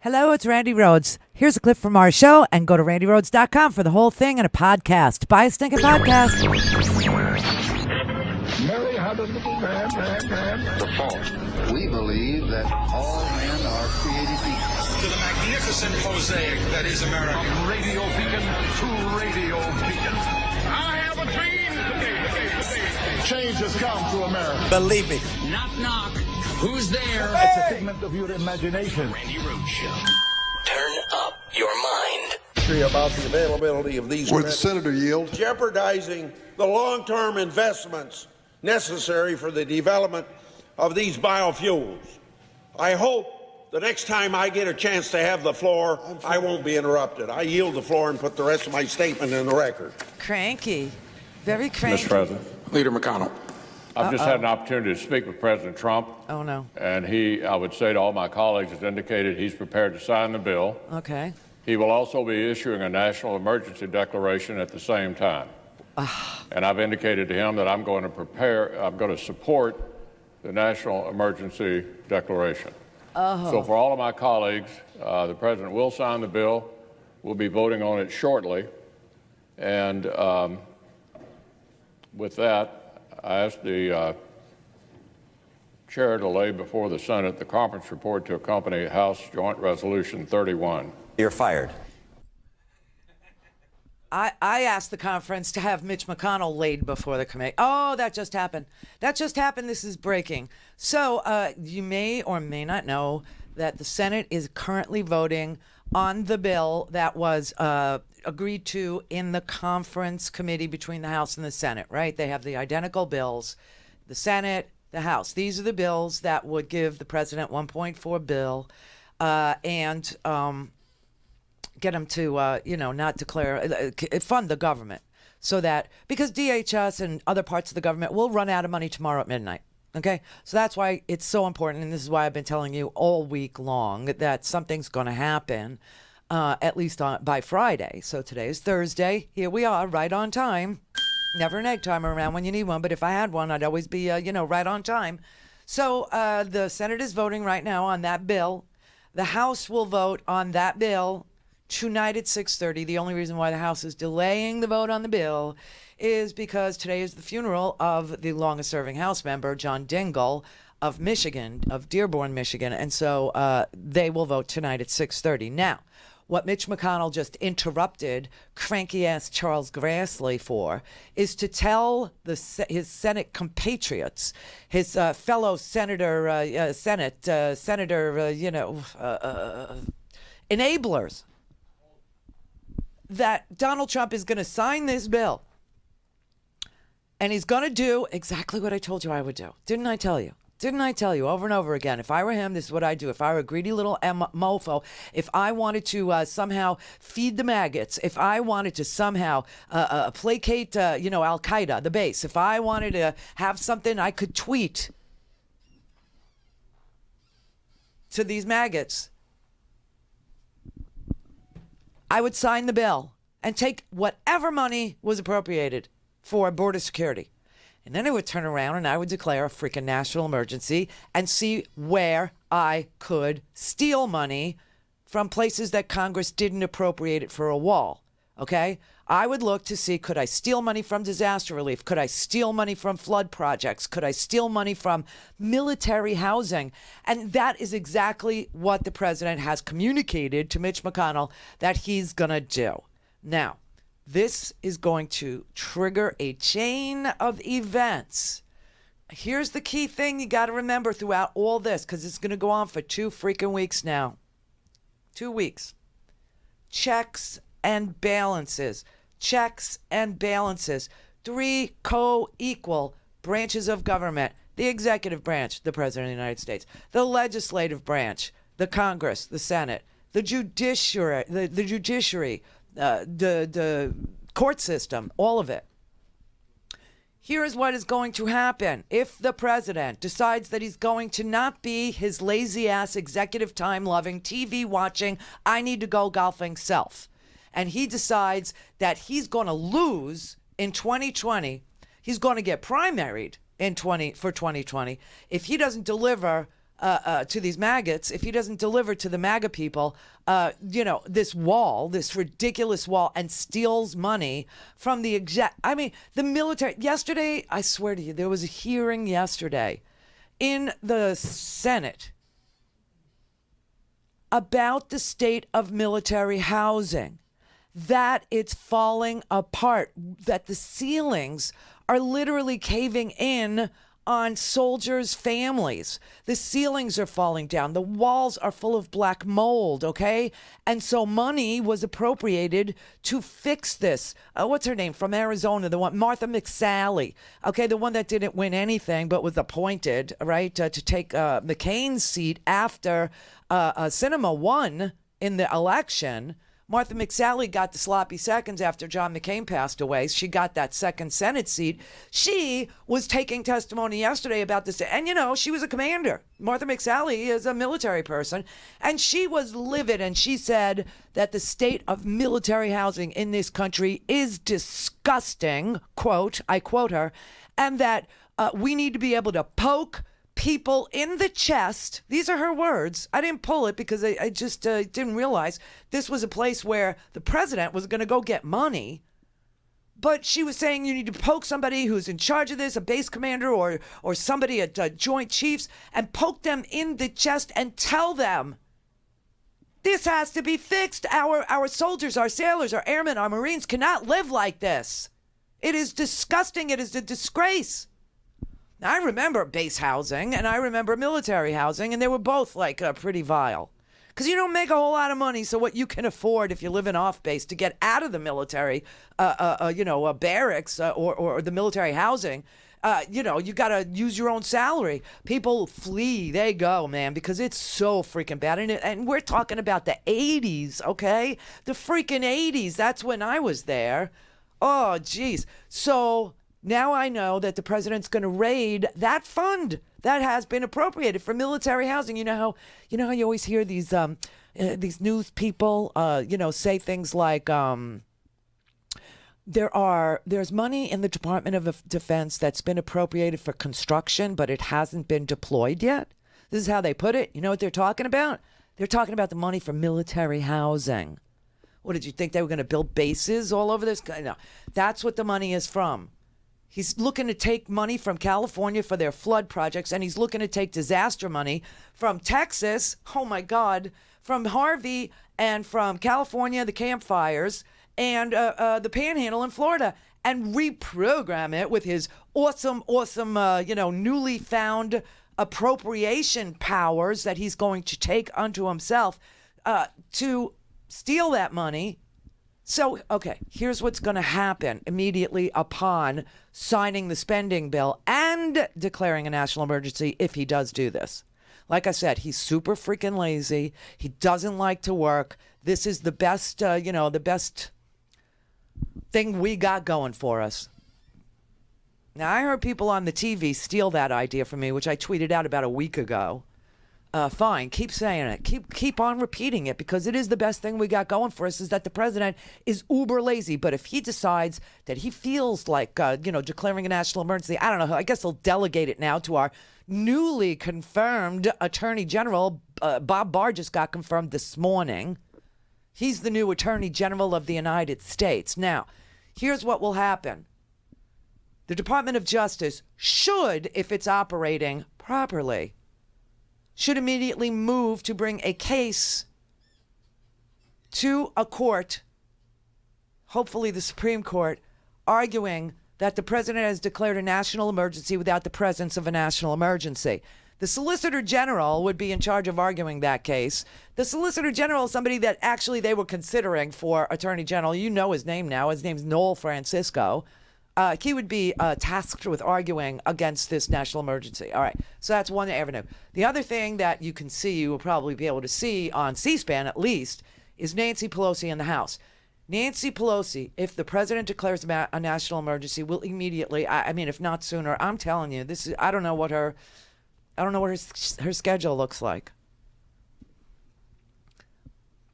Hello, it's Randi Rhodes. Here's a clip from our show, and go to randyrhodes.com for the whole thing and a podcast. Buy a stinking podcast. Mary had a little man. The fault. We believe that all men are created equal. To the magnificent mosaic that is America. From radio beacon to radio beacon. I have a dream today. Change has come to America. Believe me. Knock, knock. Who's there? It's a figment of your imagination. Randi Rhodes Show. Turn up your mind. About the availability of these Would the senator yield? jeopardizing the long-term investments necessary for the development of these biofuels. I hope the next time I get a chance to have the floor, I won't be interrupted. I yield the floor and put the rest of my statement in the record. Cranky. Very cranky. Mr. President, Leader McConnell. I've just had an opportunity to speak with President Trump. Oh, no. And I would say to all my colleagues, has indicated he's prepared to sign the bill. Okay. He will also be issuing a national emergency declaration at the same time. And I've indicated to him that I'm going to support the national emergency declaration. So for all of my colleagues, the President will sign the bill. We'll be voting on it shortly. And with that, I ask the chair to lay before the Senate the conference report to accompany House Joint Resolution 31. You're fired. I asked the conference to have Mitch McConnell laid before the committee. Oh, that just happened. This is breaking. So you may or may not know that the Senate is currently voting on the bill that was agreed to in the conference committee between the House and the Senate, right? They have the identical bills, the Senate, the House. These are the bills that would give the president $1.4 billion and get him to, not declare, fund the government. So that, because DHS and other parts of the government will run out of money tomorrow at midnight. Okay, so that's why it's so important, and this is why I've been telling you all week long that something's going to happen, at least by Friday. So today is Thursday. Here we are, right on time. Never an egg timer around when you need one, but if I had one, I'd always be, right on time. So the Senate is voting right now on that bill. The House will vote on that bill tonight at 6:30. The only reason why the House is delaying the vote on the bill is because today is the funeral of the longest-serving House member, John Dingell of Michigan, of Dearborn, Michigan. And so they will vote tonight at 6:30. Now, what Mitch McConnell just interrupted cranky-ass Charles Grassley for is to tell his Senate compatriots, his fellow enablers, that Donald Trump is going to sign this bill. And he's going to do exactly what I told you I would do. Didn't I tell you? Didn't I tell you over and over again? If I were him, this is what I'd do. If I were a greedy little mofo, if I wanted to somehow feed the maggots, if I wanted to somehow placate, Al-Qaeda, the base, if I wanted to have something I could tweet to these maggots, I would sign the bill and take whatever money was appropriated for border security. And then I would turn around and I would declare a freaking national emergency and see where I could steal money from places that Congress didn't appropriate it for a wall. Okay? I would look to see, could I steal money from disaster relief? Could I steal money from flood projects? Could I steal money from military housing? And that is exactly what the president has communicated to Mitch McConnell that he's going to do. Now, this is going to trigger a chain of events. Here's the key thing you got to remember throughout all this, because it's going to go on for 2 freaking weeks now. 2 weeks. Checks and balances. Checks and balances. 3 co-equal branches of government. The executive branch, the President of the United States. The legislative branch, the Congress, the Senate. The judiciary, the court system, all of it. Here is what is going to happen if the president decides that he's going to not be his lazy-ass, executive time-loving, TV-watching, I need to go golfing self. And he decides that he's going to lose in 2020. He's going to get primaried for 2020 if he doesn't deliver to these maggots, if he doesn't deliver to the MAGA people, this wall, this ridiculous wall, and steals money from the the military. Yesterday, I swear to you, there was a hearing yesterday in the Senate about the state of military housing, that it's falling apart, that the ceilings are literally caving in on soldiers' families. The ceilings are falling down. The walls are full of black mold, okay? And so money was appropriated to fix this. What's her name? From Arizona, the one, Martha McSally, okay? The one that didn't win anything but was appointed, right, to take McCain's seat after Sinema won in the election. Martha McSally got the sloppy seconds after John McCain passed away. She got that second Senate seat. She was taking testimony yesterday about this. And, she was a commander. Martha McSally is a military person. And she was livid. And she said that the state of military housing in this country is disgusting, quote, I quote her, and that we need to be able to poke people in the chest. These are her words. I didn't pull it because I just didn't realize this was a place where the president was going to go get money. But she was saying you need to poke somebody who's in charge of this, a base commander or somebody at Joint Chiefs, and poke them in the chest and tell them this has to be fixed. Our soldiers, our sailors, our airmen, our Marines cannot live like this. It is disgusting. It is a disgrace. I remember base housing and I remember military housing, and they were both pretty vile. Because you don't make a whole lot of money, so what you can afford if you live in off base to get out of the military, barracks or the military housing, you got to use your own salary. People flee, they go, man, because it's so freaking bad. And we're talking about the 80s, okay? The freaking 80s. That's when I was there. Oh, geez. So now I know that the president's going to raid that fund that has been appropriated for military housing. You know how you always hear these news people, say things like there's money in the Department of Defense that's been appropriated for construction, but it hasn't been deployed yet. This is how they put it. You know what they're talking about? They're talking about the money for military housing. What did you think they were going to build bases all over this? No, that's what the money is from. He's looking to take money from California for their flood projects, and he's looking to take disaster money from Texas, oh my God, from Harvey, and from California, the Camp Fires, and the Panhandle in Florida, and reprogram it with his awesome, newly found appropriation powers that he's going to take unto himself to steal that money. So, okay, here's what's going to happen immediately upon signing the spending bill and declaring a national emergency if he does do this. Like I said, he's super freaking lazy. He doesn't like to work. This is the best, the best thing we got going for us. Now, I heard people on the TV steal that idea from me, which I tweeted out about a week ago. Fine, keep saying it. Keep on repeating it, because it is the best thing we got going for us, is that the president is uber lazy. But if he decides that he feels like, declaring a national emergency, I don't know, I guess he'll delegate it now to our newly confirmed Attorney General. Bob Barr just got confirmed this morning. He's the new Attorney General of the United States. Now, here's what will happen. The Department of Justice should, if it's operating properly, should immediately move to bring a case to a court, hopefully the Supreme Court, arguing that the president has declared a national emergency without the presence of a national emergency. The Solicitor General would be in charge of arguing that case. The Solicitor General is somebody that actually they were considering for Attorney General. You know his name now. His name's Noel Francisco. He would be tasked with arguing against this national emergency. All right, so that's one avenue. The other thing that you can see, you will probably be able to see on C-SPAN at least, is Nancy Pelosi in the House. Nancy Pelosi, if the president declares a national emergency, will immediately, I mean, if not sooner, I'm telling you, this is, I don't know what her schedule looks like.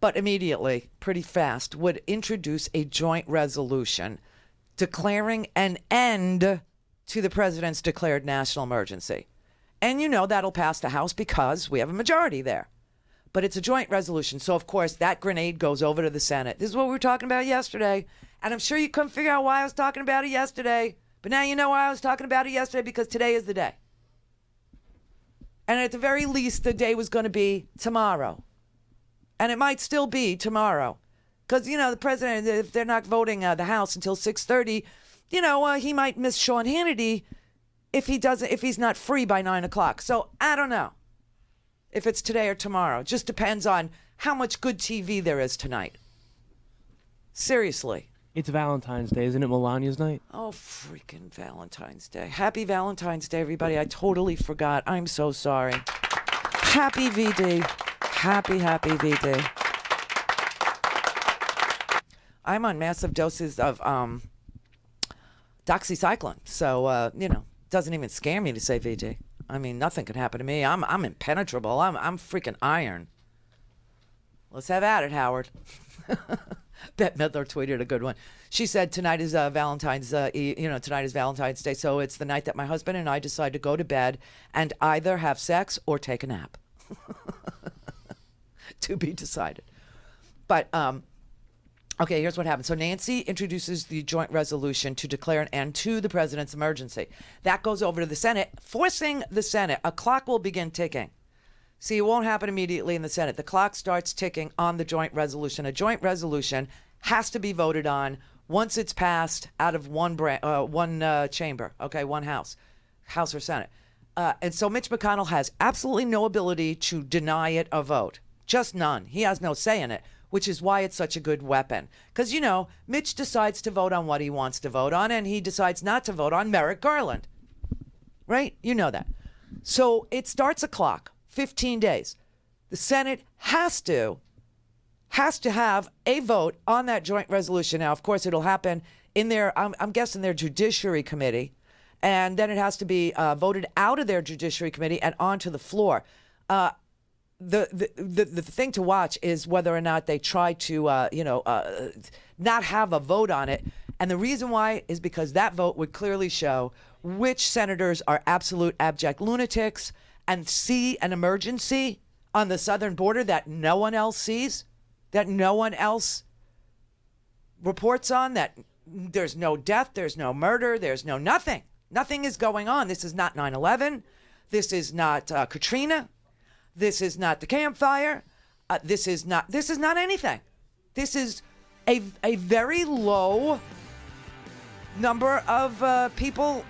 But immediately, pretty fast, would introduce a joint resolution declaring an end to the president's declared national emergency. And that'll pass the House because we have a majority there. But it's a joint resolution. So, of course, that grenade goes over to the Senate. This is what we were talking about yesterday. And I'm sure you couldn't figure out why I was talking about it yesterday. But now you know why I was talking about it yesterday, because today is the day. And at the very least, the day was going to be tomorrow. And it might still be tomorrow. Because, the president, if they're not voting the House until 6:30, he might miss Sean Hannity if he's not free by 9 o'clock. So I don't know if it's today or tomorrow. It just depends on how much good TV there is tonight. Seriously. It's Valentine's Day, isn't it Melania's night? Oh, freaking Valentine's Day. Happy Valentine's Day, everybody. I totally forgot. I'm so sorry. Happy VD. Happy VD. I'm on massive doses of doxycycline. So, doesn't even scare me to say VD. I mean, nothing could happen to me. I'm impenetrable. I'm freaking iron. Let's have at it, Howard. Bette Midler tweeted a good one. She said, tonight is Valentine's Day, so it's the night that my husband and I decide to go to bed and either have sex or take a nap. To be decided. But, okay, here's what happened. So Nancy introduces the joint resolution to declare an end to the president's emergency. That goes over to the Senate, forcing the Senate. A clock will begin ticking. See, it won't happen immediately in the Senate. The clock starts ticking on the joint resolution. A joint resolution has to be voted on once it's passed out of one chamber, okay, one House or Senate. And so Mitch McConnell has absolutely no ability to deny it a vote. Just none. He has no say in it, which is why it's such a good weapon. Because, Mitch decides to vote on what he wants to vote on, and he decides not to vote on Merrick Garland. Right? You know that. So it starts a clock. 15 days. The Senate has to have a vote on that joint resolution. Now, of course, it'll happen in their, I'm guessing, their Judiciary Committee, and then it has to be voted out of their Judiciary Committee and onto the floor. The thing to watch is whether or not they try to, not have a vote on it. And the reason why is because that vote would clearly show which senators are absolute abject lunatics and see an emergency on the southern border that no one else sees, that no one else reports on, that there's no death, there's no murder, there's no nothing. Nothing is going on. This is not 9/11. This is not Katrina. This is not the Camp Fire. This is not anything. This is a very low number of people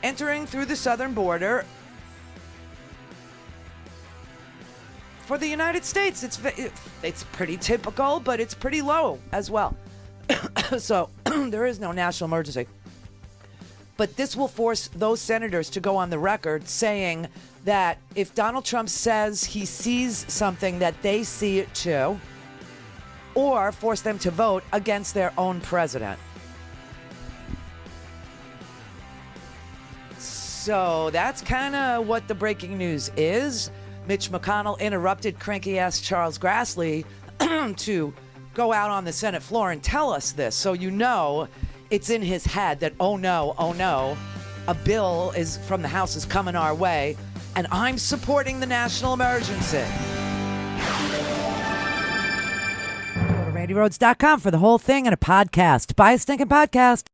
entering through the southern border for the United States. It's pretty typical, but it's pretty low as well. So there is no national emergency. But this will force those senators to go on the record saying that if Donald Trump says he sees something, that they see it too, or force them to vote against their own president. So that's kind of what the breaking news is. Mitch McConnell interrupted cranky-ass Charles Grassley to go out on the Senate floor and tell us this. So it's in his head that, oh no, a bill from the House is coming our way, and I'm supporting the national emergency. Go to RandiRhodes.com for the whole thing and a podcast. Buy a stinking podcast.